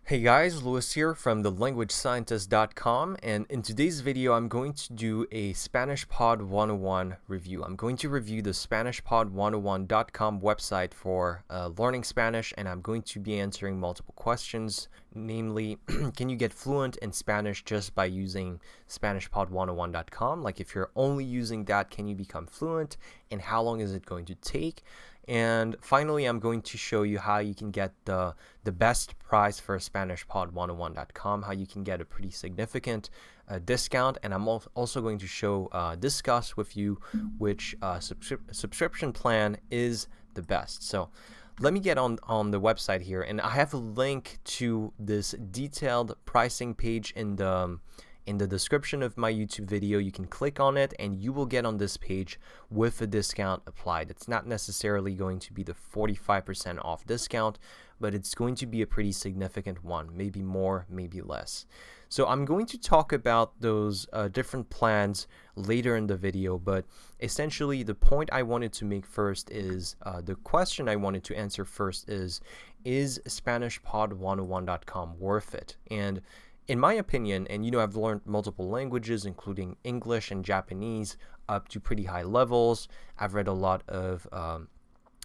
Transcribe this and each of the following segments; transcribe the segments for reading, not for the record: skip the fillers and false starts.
Hey guys, Lewis here from thelanguagescientist.com, and in today's video I'm going to do a Spanishpod 101 review. I'm going to review the Spanishpod101.com website for learning Spanish, and I'm going to be answering multiple questions, namely, can you get fluent in Spanish just by using Spanishpod101.com? Like if you're only using that, can you become fluent, and how long is it going to take? And finally, I'm going to show you how you can get the best price for Spanishpod101.com, how you can get a pretty significant discount, and I'm also going to discuss with you which subscription plan is the best. So let me get on the website here, and I have a link to this detailed pricing page in the description of my YouTube video. You can click on it and you will get on this page with a discount applied. It's not necessarily going to be the 45% off discount, but it's going to be a pretty significant one, maybe more, maybe less. So I'm going to talk about those different plans later in the video, but essentially the point I wanted to make first is, the question I wanted to answer first is Spanishpod101.com worth it? And in my opinion, and I've learned multiple languages, including English and Japanese, up to pretty high levels. I've read a lot of,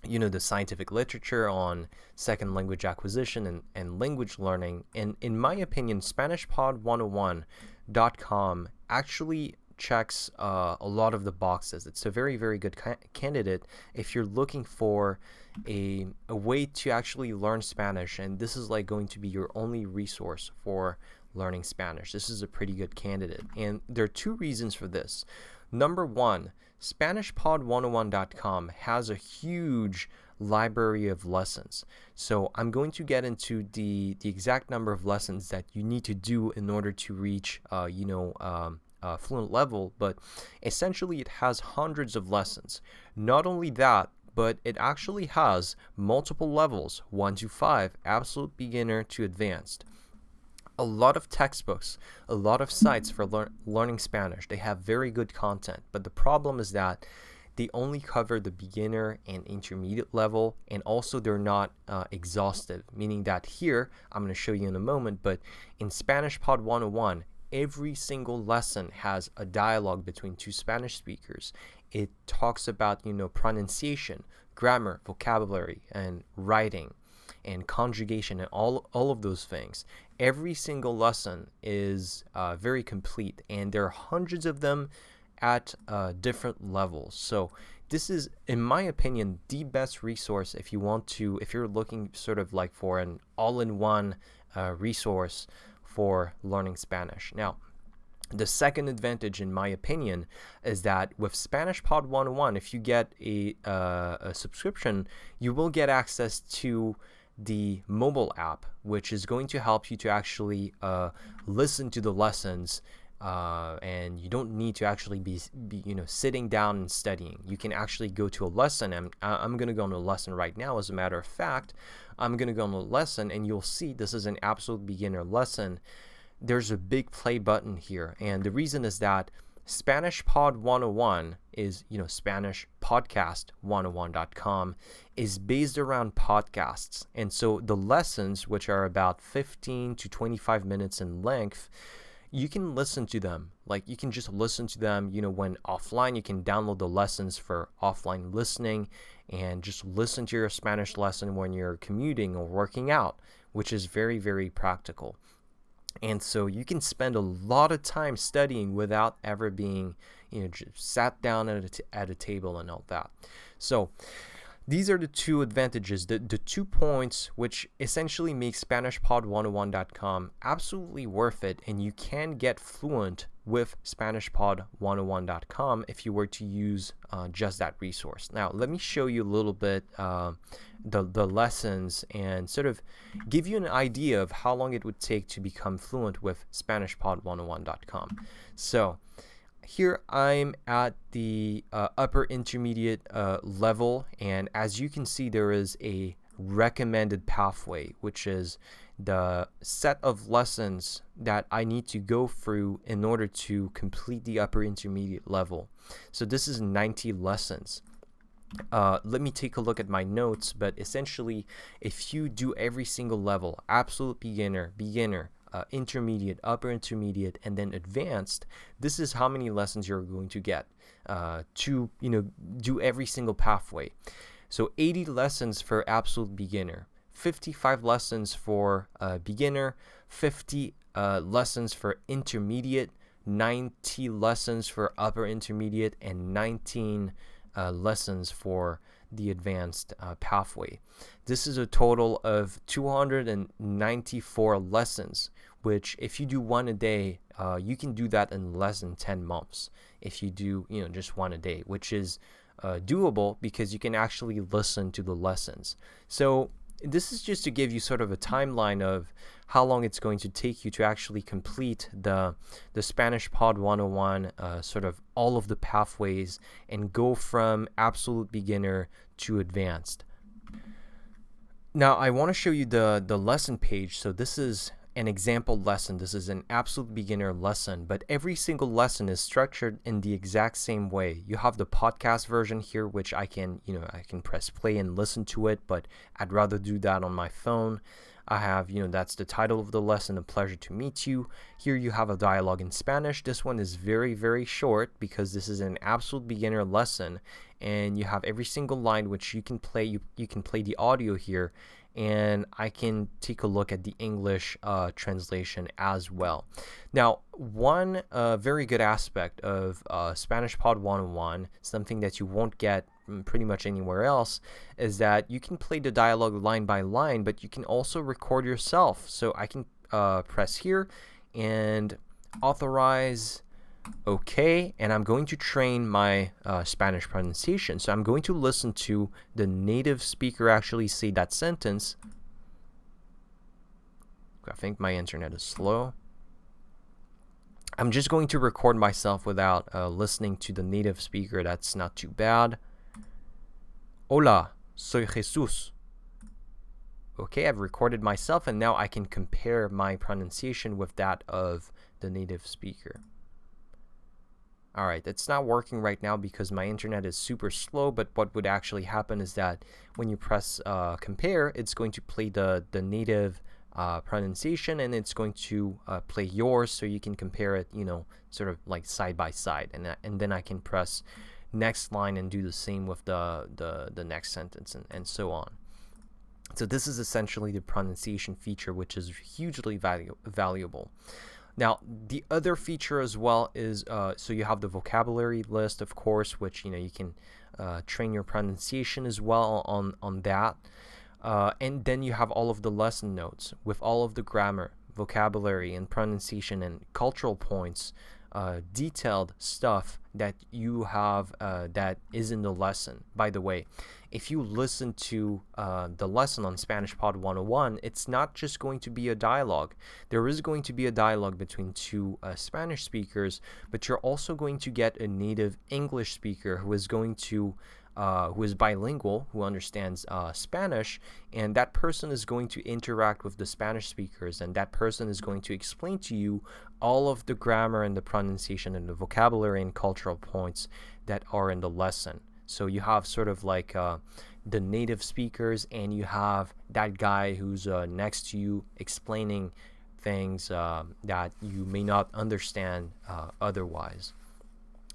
the scientific literature on second language acquisition and language learning. And in my opinion, Spanishpod101.com actually checks a lot of the boxes. It's a very, very good candidate if you're looking for a way to actually learn Spanish, and this is like going to be your only resource for learning Spanish. This is a pretty good candidate, and there are two reasons for this. Number one, Spanishpod101.com has a huge library of lessons. So I'm going to get into the exact number of lessons that you need to do in order to reach fluent level, but essentially it has hundreds of lessons. Not only that, but it actually has multiple levels, 1 to 5, absolute beginner to advanced. A lot of textbooks, a lot of sites for learning Spanish. They have very good content, but the problem is that they only cover the beginner and intermediate level, and also they're not exhaustive, meaning that here, I'm going to show you in a moment, but in Spanishpod 101, every single lesson has a dialogue between two Spanish speakers. It talks about, pronunciation, grammar, vocabulary, and writing, and conjugation, and all of those things. Every single lesson is very complete, and there are hundreds of them at different levels. So this is, in my opinion, the best resource if you're looking sort of like for an all-in-one resource for learning Spanish. Now, the second advantage, in my opinion, is that with Spanishpod 101, if you get a subscription, you will get access to the mobile app, which is going to help you to actually listen to the lessons, and you don't need to actually be sitting down and studying. You can actually go to a lesson, and I'm going to go on a lesson right now. As a matter of fact, I'm going to go on a lesson, and you'll see this is an absolute beginner lesson. There's a big play button here, and the reason is that Spanishpod 101 is, Spanishpodcast101.com is based around podcasts. And so the lessons, which are about 15 to 25 minutes in length, you can listen to them. Like, you can just listen to them, when offline. You can download the lessons for offline listening and just listen to your Spanish lesson when you're commuting or working out, which is very, very practical. And so you can spend a lot of time studying without ever being, just sat down at a table and all that. So these are the two advantages, the 2 points which essentially make Spanishpod101.com absolutely worth it, and you can get fluent with Spanishpod101.com if you were to use just that resource. Now, let me show you a little bit the lessons and sort of give you an idea of how long it would take to become fluent with Spanishpod101.com. So here I'm at the upper intermediate level, and as you can see, there is a recommended pathway, which is the set of lessons that I need to go through in order to complete the upper intermediate level. So this is 90 lessons. let me take a look at my notes, but essentially, if you do every single level, absolute beginner, intermediate, upper intermediate, and then advanced, this is how many lessons you're going to get to, do every single pathway. So 80 lessons for absolute beginner, 55 lessons for beginner, 50 lessons for intermediate, 90 lessons for upper intermediate, and 19 lessons for the advanced pathway. This is a total of 294 lessons, which if you do one a day, you can do that in less than 10 months if you do just one a day, which is doable because you can actually listen to the lessons. So this is just to give you sort of a timeline of how long it's going to take you to actually complete the Spanish Pod 101, sort of all of the pathways, and go from absolute beginner to advanced. Now, I want to show you the lesson page. So this is an example lesson. This is an absolute beginner lesson, but every single lesson is structured in the exact same way. You have the podcast version here, which I can press play and listen to it, but I'd rather do that on my phone. I have, that's the title of the lesson, A Pleasure to Meet You. Here you have a dialogue in Spanish. This one is very, very short because this is an absolute beginner lesson, and you have every single line which you can play. You can play the audio here, and I can take a look at the English translation as well. Now, one very good aspect of Spanish Pod 101, something that you won't get pretty much anywhere else, is that you can play the dialogue line by line, but you can also record yourself. So I can press here and authorize OK, and I'm going to train my Spanish pronunciation. So I'm going to listen to the native speaker actually say that sentence. I think my internet is slow. I'm just going to record myself without listening to the native speaker. That's not too bad. Hola, soy Jesús. Okay, I've recorded myself, and now I can compare my pronunciation with that of the native speaker. Alright, it's not working right now because my internet is super slow, but what would actually happen is that when you press compare, it's going to play the native pronunciation, and it's going to play yours, so you can compare it, sort of like side by side, and then I can press next line and do the same with the next sentence, and so on. So this is essentially the pronunciation feature, which is hugely valuable. Now, the other feature as well is, so you have the vocabulary list, of course, which, you can train your pronunciation as well on that. And then you have all of the lesson notes with all of the grammar, vocabulary, and pronunciation and cultural points, detailed stuff that you have that is in the lesson. By the way, if you listen to the lesson on Spanish Pod 101, it's not just going to be a dialogue. There is going to be a dialogue between two Spanish speakers, but you're also going to get a native English speaker who is going to who is bilingual, who understands Spanish, and that person is going to interact with the Spanish speakers, and that person is going to explain to you all of the grammar and the pronunciation and the vocabulary and cultural points that are in the lesson. So you have sort of like the native speakers, and you have that guy who's next to you explaining things that you may not understand otherwise.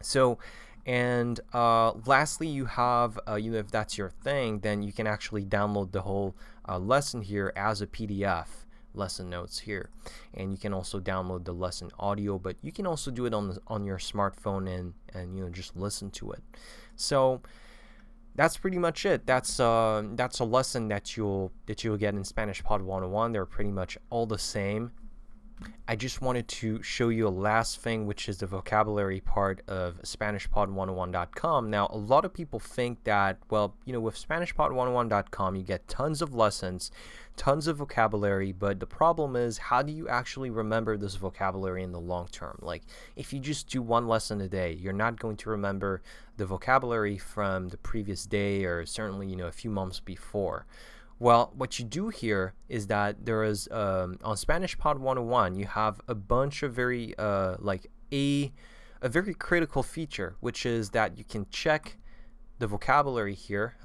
So, and lastly, you have, if that's your thing, then you can actually download the whole lesson here as a PDF, lesson notes here. And you can also download the lesson audio, but you can also do it on your smartphone and just listen to it. So that's pretty much it. That's a lesson that you'll get in Spanish Pod 101. They're pretty much all the same. I just wanted to show you a last thing, which is the vocabulary part of Spanishpod101.com. Now, a lot of people think that, well, with Spanishpod101.com, you get tons of lessons, tons of vocabulary, but the problem is, how do you actually remember this vocabulary in the long term? Like, if you just do one lesson a day, you're not going to remember the vocabulary from the previous day, or certainly, a few months before. Well, what you do here is that there is, on Spanish Pod 101, you have a bunch of very, a very critical feature, which is that you can check the vocabulary here.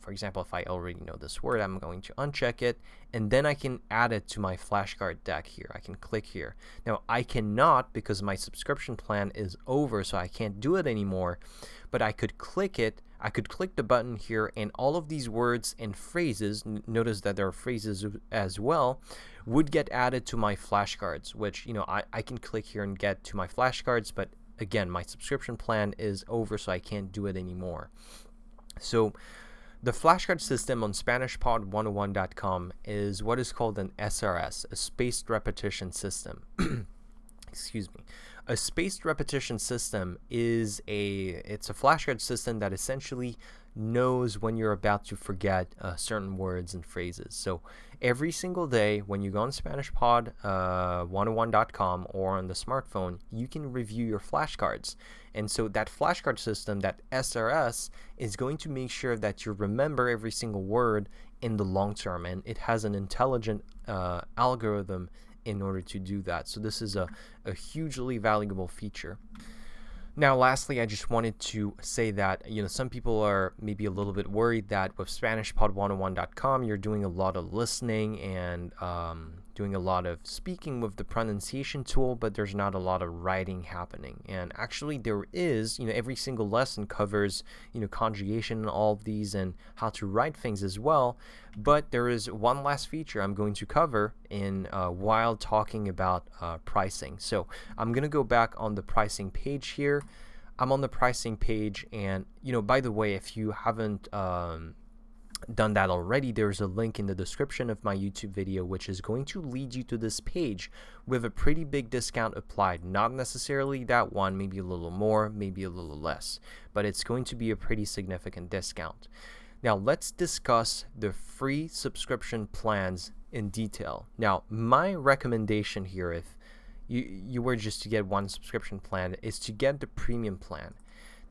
For example, if I already know this word, I'm going to uncheck it, and then I can add it to my flashcard deck here. I can click here. Now, I cannot because my subscription plan is over, so I can't do it anymore, but I could click it. I could click the button here, and all of these words and phrases, notice that there are phrases as well, would get added to my flashcards, which, I can click here and get to my flashcards, but again, my subscription plan is over, so I can't do it anymore. So the flashcard system on Spanishpod101.com is what is called an SRS, a spaced repetition system. Excuse me. A spaced repetition system is it's a flashcard system that essentially knows when you're about to forget certain words and phrases. So every single day when you go on Spanishpod101.com or on the smartphone, you can review your flashcards. And so that flashcard system, that SRS, is going to make sure that you remember every single word in the long term. And it has an intelligent algorithm in order to do that. So this is a hugely valuable feature. Now, lastly, I just wanted to say that, some people are maybe a little bit worried that with Spanishpod101.com, you're doing a lot of listening and doing a lot of speaking with the pronunciation tool, but there's not a lot of writing happening. And actually there is, every single lesson covers, conjugation and all of these and how to write things as well. But there is one last feature I'm going to cover in while talking about pricing. So I'm going to go back on the pricing page here. I'm on the pricing page, and, by the way, if you haven't done that already, there's a link in the description of my YouTube video which is going to lead you to this page with a pretty big discount applied. Not necessarily that one, maybe a little more, maybe a little less, but it's going to be a pretty significant discount. Now let's discuss the free subscription plans in detail. Now, my recommendation here, if you were just to get one subscription plan, is to get the premium plan.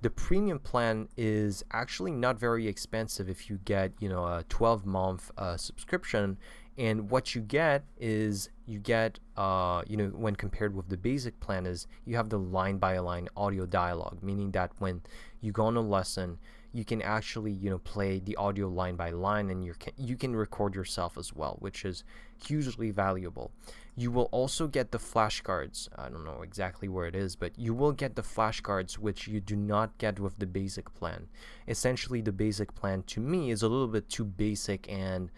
The premium plan is actually not very expensive if you get, a 12-month subscription. And what you get is when compared with the basic plan, is you have the line-by-line audio dialogue, meaning that when you go on a lesson, you can actually, play the audio line by line, and you can record yourself as well, which is hugely valuable. You will also get the flashcards. I don't know exactly where it is, but you will get the flashcards, which you do not get with the basic plan. Essentially, the basic plan to me is a little bit too basic, and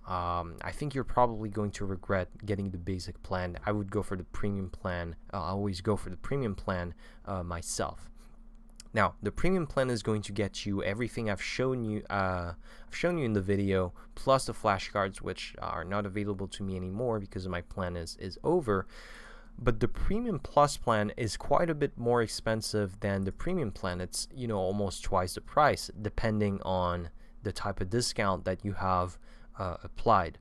I think you're probably going to regret getting the basic plan. I would go for the premium plan. I always go for the premium plan myself. Now, the premium plan is going to get you everything I've shown you in the video, plus the flashcards, which are not available to me anymore because my plan is over. But the Premium Plus plan is quite a bit more expensive than the premium plan. It's, almost twice the price, depending on the type of discount that you have applied.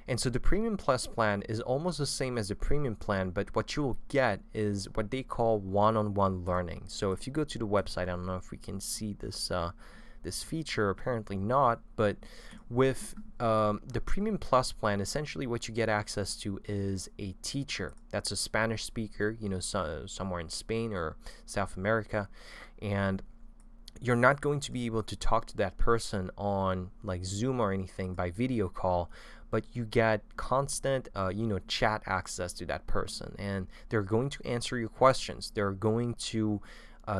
And so the Premium Plus plan is almost the same as the premium plan, but what you will get is what they call one-on-one learning. So if you go to the website, I don't know if we can see this this feature, apparently not, but with the Premium Plus plan, essentially what you get access to is a teacher that's a Spanish speaker, somewhere in Spain or South America, and you're not going to be able to talk to that person on like Zoom or anything by video call, but you get constant, chat access to that person, and they're going to answer your questions. They're going to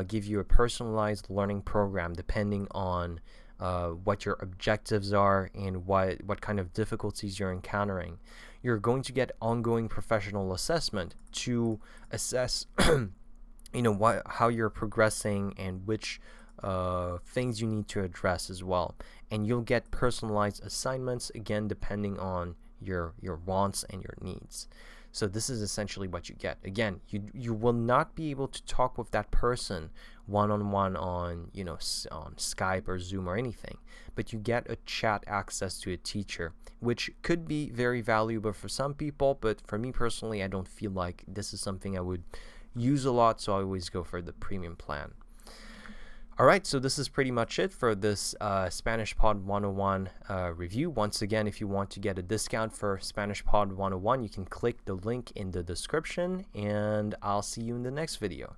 give you a personalized learning program depending on what your objectives are and what kind of difficulties you're encountering. You're going to get ongoing professional assessment to assess, how you're progressing and which things you need to address as well. And you'll get personalized assignments, again, depending on your wants and your needs. So this is essentially what you get. Again, you will not be able to talk with that person one-on-one on Skype or Zoom or anything, but you get a chat access to a teacher, which could be very valuable for some people, but for me personally, I don't feel like this is something I would use a lot, so I always go for the premium plan. Alright, so this is pretty much it for this Spanish Pod 101 review. Once again, if you want to get a discount for Spanish Pod 101, you can click the link in the description, and I'll see you in the next video.